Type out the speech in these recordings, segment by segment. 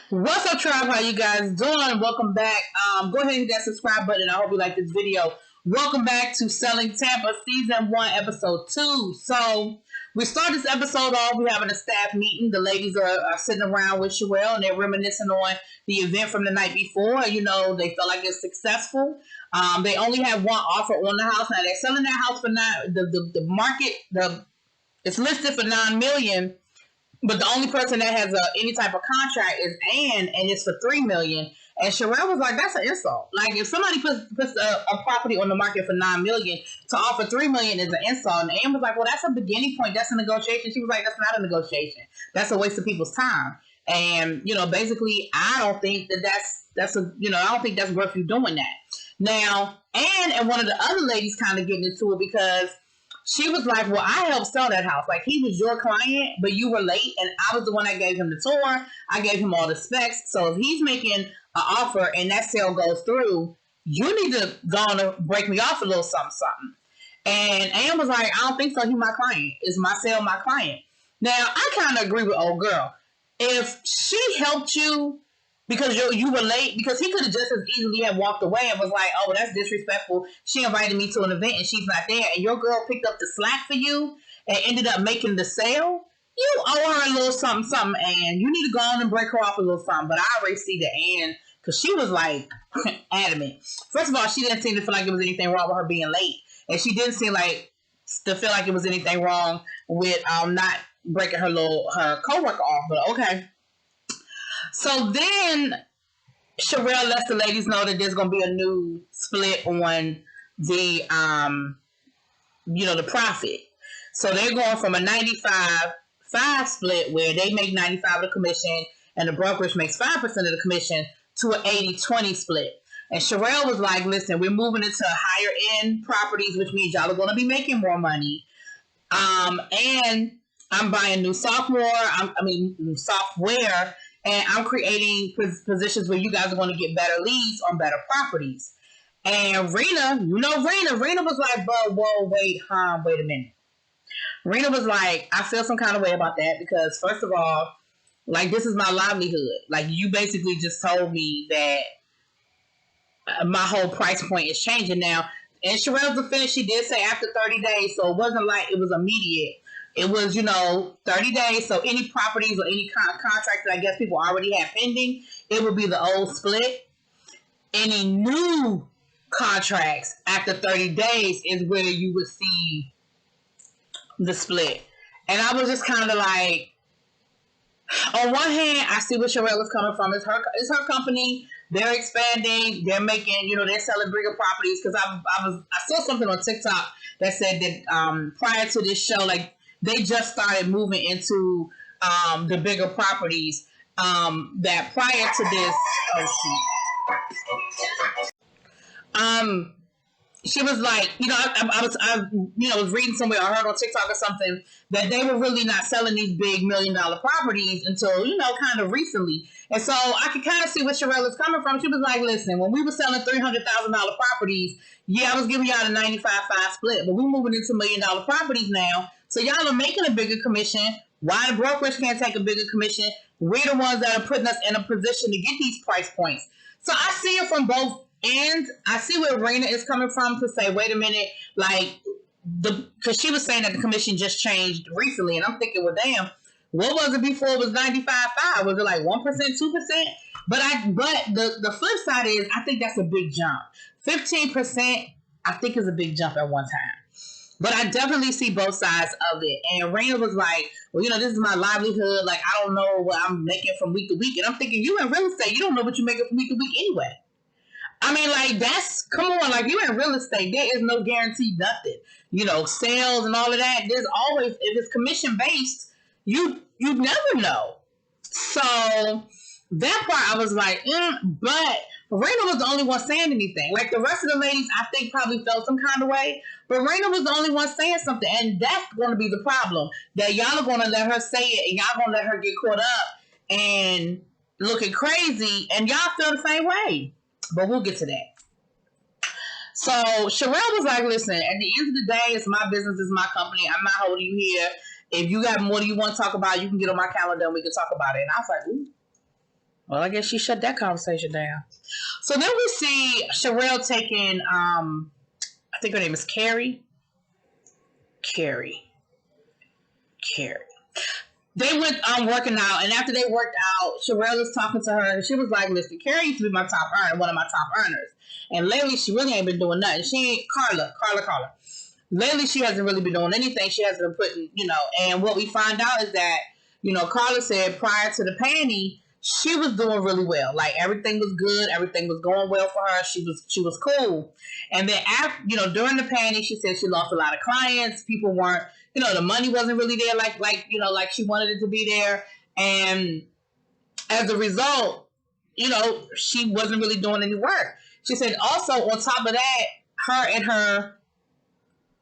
What's up, tribe? How you guys doing? Welcome back. Go ahead and hit that subscribe button. I hope you like this video. Welcome back to Selling Tampa Season 1, Episode 2. So, we start this episode off. We're having a staff meeting. The ladies are sitting around with Sherelle, and they're reminiscing on the event from the night before. You know, they felt like it's successful. They only have one offer on the house. Now, they're selling that house for it's listed for $9 million. But the only person that has any type of contract is Ann, and it's for $3 million. And Sherelle was like, "That's an insult. Like, if somebody puts a property on the market for $9 million, to offer $3 million is an insult." And Ann was like, "Well, that's a beginning point. That's a negotiation." She was like, "That's not a negotiation. That's a waste of people's time." And basically, I don't think I don't think that's worth you doing that. Now, Ann and one of the other ladies kind of getting into it because she was like, "Well, I helped sell that house. Like, he was your client, but you were late, and I was the one that gave him the tour. I gave him all the specs. So if he's making an offer and that sale goes through, you need to go on and break me off a little something, something." And Ann was like, "I don't think so. He's my client. It's my sale, my client." Now, I kind of agree with old girl. If she helped you because you were late, because he could have just as easily have walked away and was like, "Oh, that's disrespectful. She invited me to an event and she's not there," and your girl picked up the slack for you and ended up making the sale. You owe her a little something, something, and you need to go on and break her off a little something. But I already see the Ann, because she was like adamant. First of all, she didn't seem to feel like there was anything wrong with her being late, and she didn't seem like to feel like it was anything wrong with not breaking her coworker off. But okay. So then Sherelle lets the ladies know that there's going to be a new split on the, the profit. So they're going from a 95-5 split where they make 95% of the commission and the brokerage makes 5% of the commission to an 80-20 split. And Sherelle was like, "Listen, we're moving into higher end properties, which means y'all are going to be making more money. And I'm buying new software, and I'm creating positions where you guys are going to get better leads on better properties." And Rena was like, "But whoa, wait a minute." Rena was like, "I feel some kind of way about that because, first of all, like, this is my livelihood. Like, you basically just told me that my whole price point is changing now." And Sherelle's defense, she did say after 30 days, so it wasn't like it was immediate. It was, 30 days. So any properties or any contracts that I guess people already have pending, it would be the old split. Any new contracts after 30 days is where you would see the split. And I was just kind of like, on one hand, I see where Sherelle is coming from. It's her company. They're expanding. They're making, they're selling bigger properties. Because I saw something on TikTok that said that prior to this show, like, they just started moving into the bigger properties. That prior to this, she was like, I was reading somewhere, I heard on TikTok or something that they were really not selling these big $1 million properties until, kind of recently. And so I could kind of see where Sherelle is coming from. She was like, "Listen, when we were selling $300,000 properties, yeah, I was giving y'all a 95-5 split, but we're moving into $1 million properties now. So y'all are making a bigger commission. Why the brokerage can't take a bigger commission? We're the ones that are putting us in a position to get these price points." So I see it from both ends. I see where Rena is coming from to say, wait a minute, like, because she was saying that the commission just changed recently, and I'm thinking, well, damn, what was it before? It was 95-5. Was it like 1%, 2%? But the flip side is, I think that's a big jump. 15%, I think, is a big jump at one time. But I definitely see both sides of it. And Raina was like, "Well, this is my livelihood. Like, I don't know what I'm making from week to week." And I'm thinking, you in real estate, you don't know what you're making from week to week anyway. I mean, like, come on, like, you in real estate, there is no guaranteed nothing. Sales and all of that. There's always, if it's commission based, you never know. So that part I was like, but Raina was the only one saying anything. Like, the rest of the ladies, I think, probably felt some kind of way. But Raina was the only one saying something. And that's going to be the problem. That y'all are going to let her say it. And y'all going to let her get caught up and looking crazy. And y'all feel the same way. But we'll get to that. So Sherelle was like, "Listen, at the end of the day, it's my business. It's my company. I'm not holding you here. If you got more you want to talk about, you can get on my calendar and we can talk about it." And I was like, "Ooh." Well, I guess she shut that conversation down. So then we see Sherelle taking, I think her name is Carrie. Carrie. They went working out, and after they worked out, Sherelle was talking to her, and she was like, listen, Carrie used to be my top earner, one of my top earners. And lately, she really ain't been doing nothing. She ain't, Carla. Lately, she hasn't really been doing anything. She hasn't been putting, and what we find out is that, Carla said prior to the panty, she was doing really well. Like, everything was good. Everything was going well for her. She was cool. And then after, during the panty, she said she lost a lot of clients. People weren't, the money wasn't really there like she wanted it to be there. And as a result, she wasn't really doing any work. She said also on top of that, her and her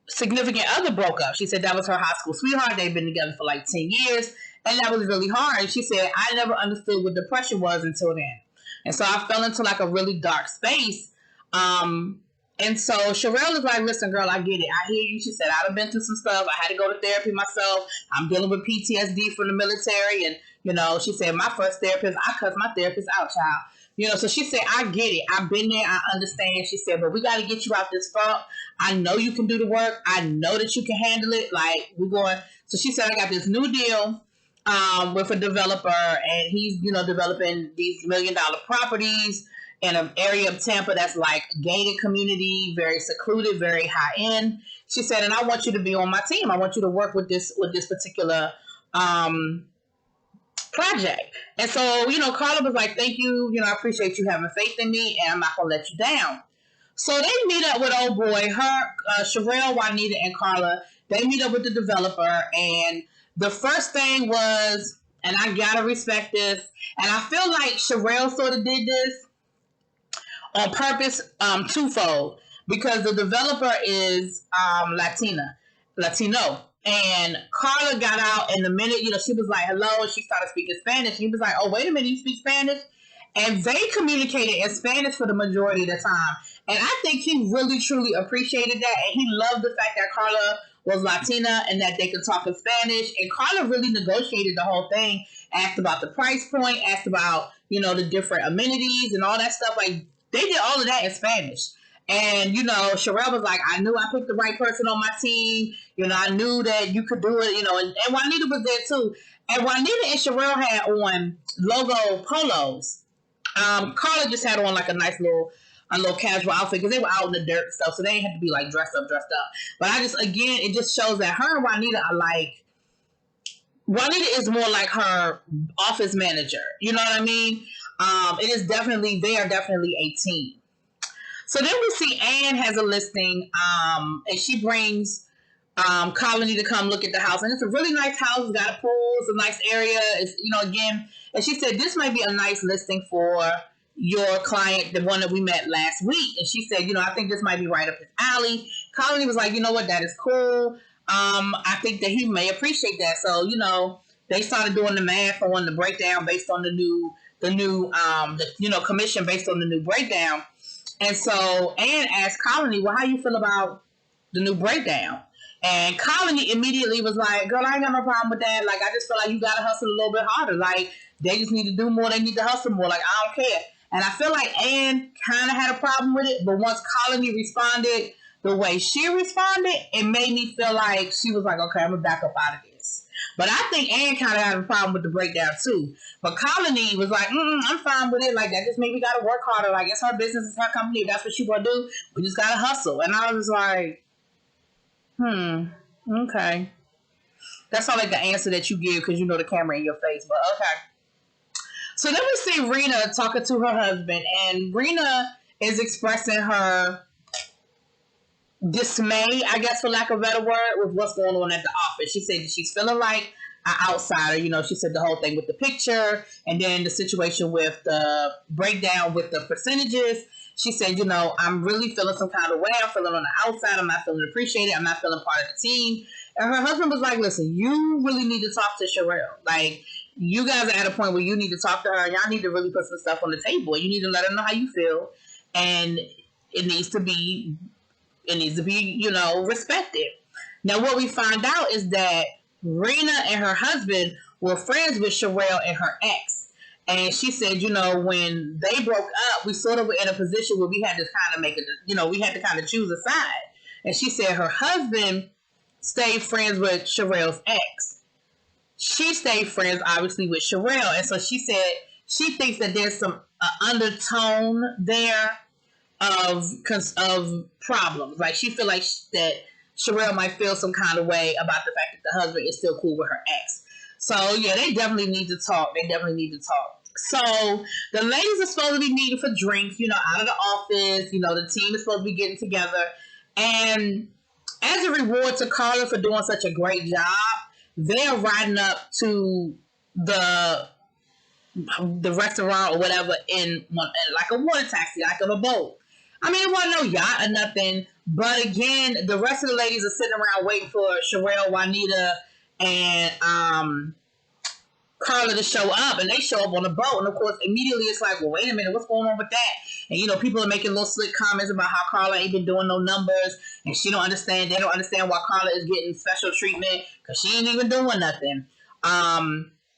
significant other broke up. She said that was her high school sweetheart. They've been together for like 10 years. And that was really hard. And she said, I never understood what depression was until then. And so I fell into like a really dark space. And so Sherelle is like, listen, girl, I get it. I hear you. She said, I've been through some stuff. I had to go to therapy myself. I'm dealing with PTSD from the military. And, she said, my first therapist, I cussed my therapist out, child. So she said, I get it. I've been there. I understand. She said, but we got to get you out this funk. I know you can do the work. I know that you can handle it. Like, we're going. So she said, I got this new deal with a developer, and he's, developing these $1 million properties in an area of Tampa that's like gated community, very secluded, very high end. She said, and I want you to be on my team. I want you to work with this particular project. And so, Carla was like, thank you. I appreciate you having faith in me, and I'm not going to let you down. So they meet up with old boy, Sherelle, Juanita, and Carla. They meet up with the developer, and the first thing was, and I gotta respect this, and I feel like Sherelle sort of did this on purpose, twofold, because the developer is Latino. And Carla got out, and the minute, she was like, hello, and she started speaking Spanish. And he was like, oh, wait a minute, you speak Spanish? And they communicated in Spanish for the majority of the time. And I think he really, truly appreciated that. And he loved the fact that Carla was Latina and that they could talk in Spanish. And Carla really negotiated the whole thing, asked about the price point, asked about, the different amenities and all that stuff. Like, they did all of that in Spanish. And, Sherelle was like, I knew I picked the right person on my team. I knew that you could do it, and Juanita was there too. And Juanita and Sherelle had on logo polos. Carla just had on like a nice little casual outfit because they were out in the dirt and stuff, so they didn't have to be like dressed up. But it just shows that her and Juanita are like, Juanita is more like her office manager. You know what I mean? They are definitely a team. So then we see Anne has a listing, and she brings Colony to come look at the house. And it's a really nice house. It's got a pool. It's a nice area. It's, again, and she said, this might be a nice listing for your client, the one that we met last week. And she said, I think this might be right up his alley. Colony was like, you know what, that is cool. I think that he may appreciate that. So, they started doing the math on the breakdown based on the new commission based on the new breakdown. And so Anne asked Colony, well, how you feel about the new breakdown? And Colony immediately was like, girl, I ain't got no problem with that. Like, I just feel like you got to hustle a little bit harder. Like, they just need to do more. They need to hustle more. Like, I don't care. And I feel like Anne kind of had a problem with it. But once Colony responded the way she responded, it made me feel like she was like, okay, I'm going to back up out of this. But I think Anne kind of had a problem with the breakdown too. But Colony was like, I'm fine with it. Like, that just maybe got to work harder. Like, it's her business, it's her company. If that's what she want to do, we just got to hustle. And I was like, okay. That's not like the answer that you give because the camera in your face. But okay. So then we see Rena talking to her husband. And Rena is expressing her dismay, I guess, for lack of a better word, with what's going on at the office. She said that she's feeling like an outsider. She said the whole thing with the picture and then the situation with the breakdown with the percentages. She said, I'm really feeling some kind of way. I'm feeling on the outside. I'm not feeling appreciated. I'm not feeling part of the team. And her husband was like, listen, you really need to talk to Sherelle. Like, you guys are at a point where you need to talk to her. Y'all need to really put some stuff on the table. You need to let her know how you feel. And it needs to be, respected. Now, what we find out is that Rena and her husband were friends with Sherelle and her ex. And she said, you know, when they broke up, we sort of were in a position where we had to kind of make it, you know, we had to kind of choose a side. And she said her husband stayed friends with Sherelle's ex. She stayed friends, obviously, with Sherelle. And so she said she thinks that there's some undertone there of problems. Like, she feel like that Sherelle might feel some kind of way about the fact that the husband is still cool with her ex. So, yeah, they definitely need to talk. So, the ladies are supposed to be meeting for drinks, you know, out of the office. You know, the team is supposed to be getting together. And as a reward to Carla for doing such a great job, they're riding up to the restaurant or whatever in like a water taxi, like on a boat. I mean, it wasn't no yacht or nothing. But again, the rest of the ladies are sitting around waiting for Sherelle, Juanita, and Carla to show up, and they show up on the boat, and of course immediately it's like, well, wait a minute, what's going on with that? And you know, people are making little slick comments about how Carla ain't been doing no numbers, and they don't understand why Carla is getting special treatment, because she ain't even doing nothing.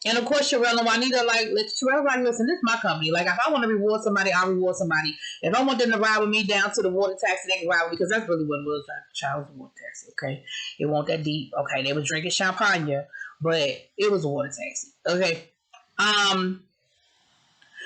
And of course Sherelle and Juanita Sherelle's like, listen, this is my company. Like, if I want to reward somebody, I'll reward somebody. If I want them to ride with me down to the water taxi, they can ride with me, because that's really what it was. Child, was a water taxi, okay? It wasn't that deep, okay? They was drinking champagne, but it was a water taxi, okay?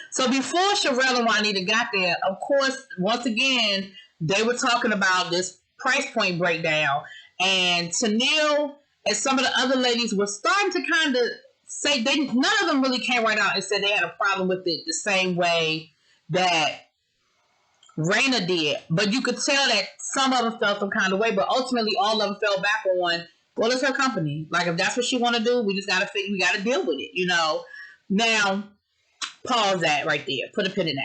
So before Sherelle and Juanita got there, of course, once again, they were talking about this price point breakdown, and Tennille and some of the other ladies were starting to kind of say, none of them really came right out and said they had a problem with it the same way that Raina did, but you could tell that some of them felt some kind of way, but ultimately all of them fell back on, well, it's her company. Like, if that's what she want to do, we just got to deal with it, you know? Now, pause that right there. Put a pin in that.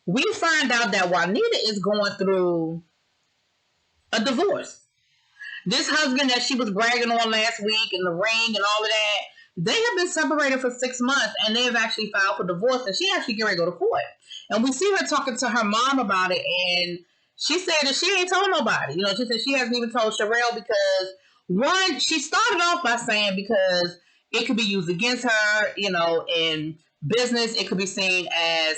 We find out that Juanita is going through a divorce. This husband that she was bragging on last week, and the ring and all of that, they have been separated for 6 months, and they have actually filed for divorce, and she actually getting ready to go to court. And we see her talking to her mom about it, and she said that she ain't told nobody. You know, she said she hasn't even told Sherelle because, one, she started off by saying because it could be used against her, you know, in business. It could be seen as,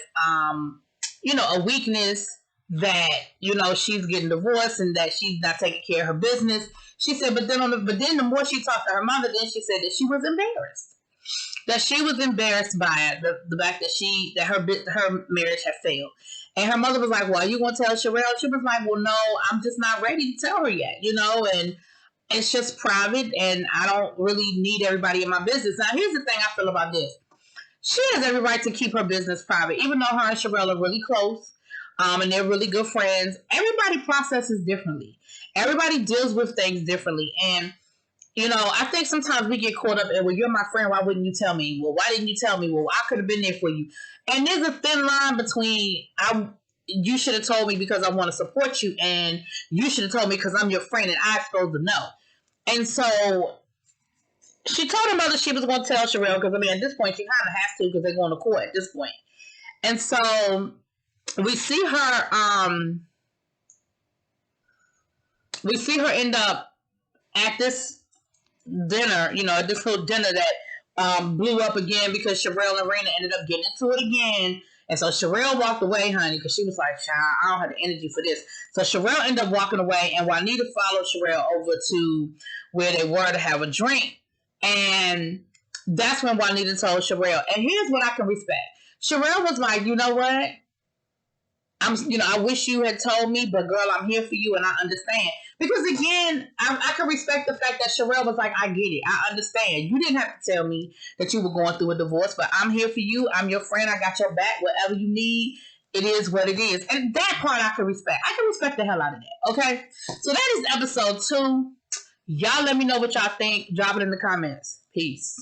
you know, a weakness that, you know, she's getting divorced and that she's not taking care of her business. She said, but then the more she talked to her mother, then she said that she was embarrassed. That she was embarrassed by the fact that her marriage had failed. And her mother was like, well, are you going to tell Sherelle? She was like, well, no, I'm just not ready to tell her yet, you know, and it's just private, and I don't really need everybody in my business. Now, here's the thing I feel about this. She has every right to keep her business private, even though her and Sherelle are really close, and they're really good friends. Everybody processes differently. Everybody deals with things differently. And, you know, I think sometimes we get caught up in, well, you're my friend, why wouldn't you tell me? Well, why didn't you tell me? Well, I could have been there for you. And there's a thin line between, you should have told me because I want to support you, and you should have told me because I'm your friend and I'm supposed to know. And so she told her mother she was going to tell Sherelle, because, I mean, at this point, she kind of has to, because they're going to court at this point. And so we see her end up at this dinner, you know, at this little dinner that blew up again because Sherelle and Raina ended up getting into it again. And so Sherelle walked away, honey, because she was like, child, I don't have the energy for this. So Sherelle ended up walking away, and Juanita followed Sherelle over to where they were to have a drink. And that's when Juanita told Sherelle. And here's what I can respect. Sherelle was like, you know what? I wish you had told me, but girl, I'm here for you, and I understand. Because again, I can respect the fact that Sherelle was like, I get it. I understand. You didn't have to tell me that you were going through a divorce, but I'm here for you. I'm your friend. I got your back. Whatever you need, it is what it is. And that part I can respect. I can respect the hell out of that. Okay? So that is episode 2. Y'all let me know what y'all think. Drop it in the comments. Peace.